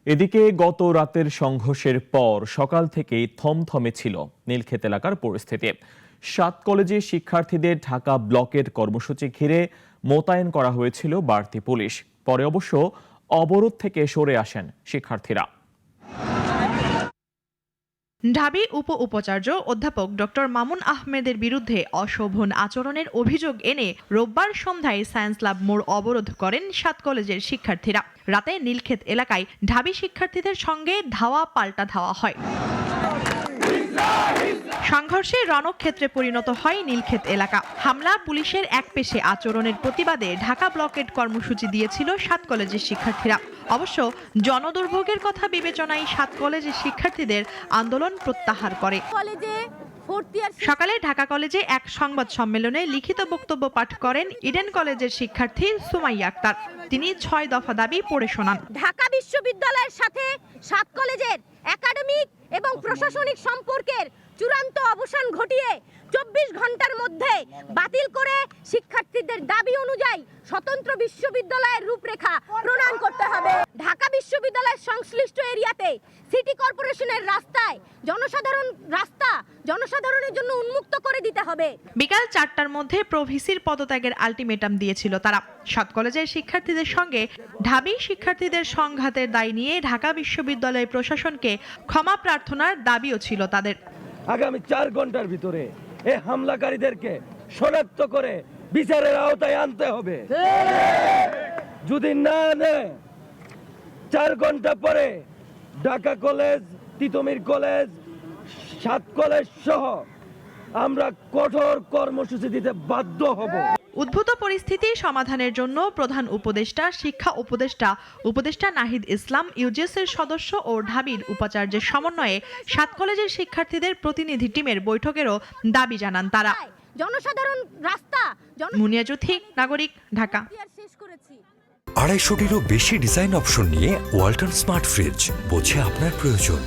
এদিকে গত রাতের সংঘর্ষের পর সকাল থেকেই থমথমে ছিল নীলক্ষেত এলাকার পরিস্থিতি। 7 কলেজে শিক্ষার্থীদের ঢাকা ব্লকের কর্মসূচি ঘিরে মোতায়েন করা হয়েছিল বাড়তি পুলিশ। পরে অবশ্য অবরোধ থেকে সরে আসেন শিক্ষার্থীরা। ঢাবি উপাচার্য অধ্যাপক ডক্টর মামুন আহমেদের বিরুদ্ধে অশোভন আচরণের অভিযোগ এনে রোববার সন্ধ্যায় সায়েন্স ল্যাব মোড় অবরোধ করেন 7 কলেজের শিক্ষার্থীরা। রাতে নীলক্ষেত এলাকায় ঢাবি শিক্ষার্থীদের সঙ্গে ধাওয়া পাল্টা ধাওয়া হয়। সংঘর্ষে রণক্ষেত্রে পরিণত হয় নীলক্ষেত এলাকা। হামলা, পুলিশের একপেশে আচরণের প্রতিবাদে ঢাকা ব্লকের কর্মসূচি দিয়েছিল 7 কলেজের শিক্ষার্থীরা। অবশ্য জনদুর্ভোগের কথা বিবেচনায় 7 কলেজের শিক্ষার্থীদের আন্দোলন প্রত্যাহার করে। সকালে ঢাকা কলেজে এক সংবাদ সম্মেলনে লিখিত বক্তব্য পাঠ করেন ইডেন কলেজের শিক্ষার্থী সুমাইয়া আক্তার। তিনি 6 দফা দাবি পড়ে শোনান। ঢাকা বিশ্ববিদ্যালয়ের সাথে 7 কলেজের একাডেমিক এবং প্রশাসনিক সম্পর্কের চূড়ান্ত অবসান ঘটিয়ে 24 ঘন্টার মধ্যে বাতিল করে শিক্ষার্থীদের দাবি অনুযায়ী স্বতন্ত্র বিশ্ববিদ্যালয়ের রূপরেখা প্রণয়ন করতে হবে। ঢাকা বিশ্ববিদ্যালয়ের সংশ্লিষ্ট এরিয়াতে সিটি কর্পোরেশনের রাস্তায় জনসাধারণের জন্য উন্মুক্ত করে দিতে হবে। বিকাল 4টার মধ্যে প্রভিসির পদত্যাগের আলটিমেটাম দিয়েছিল তারা। 7 কলেজের শিক্ষার্থীদের সঙ্গে ঢাবি শিক্ষার্থীদের সংঘাতের দায় নিয়ে ঢাকা বিশ্ববিদ্যালয় প্রশাসনকে ক্ষমা প্রার্থনার দাবিও ছিল তাদের। আগামী 4 ঘন্টার ভিতরে এই হামলাকারীদেরকে শনাক্ত করে বিচারের আওতায় আনতে হবে। যদি না আনে 4 ঘন্টা পরে Dhaka college, Titumir college, 7 college সহ আমরা কঠোর কর্মসূচি দিতে বাধ্য হব। উদ্ভূত পরিস্থিতি সমাধানের জন্য প্রধান উপদেষ্টা, শিক্ষা উপদেষ্টা নাহিদ ইসলাম, ইউজিসির সদস্য ও ঢাবির উপাচার্যের সমন্বয়ে 7 কলেজের শিক্ষার্থীদের প্রতিনিধি টিমের বৈঠকেরও দাবি জানান তারা। মুনিয়া জুথি, নাগরিক, ঢাকা। 250টিরও বেশি ডিজাইন অপশন নিয়ে ওয়ালটন স্মার্ট ফ্রিজ, বোঝে আপনার প্রয়োজন।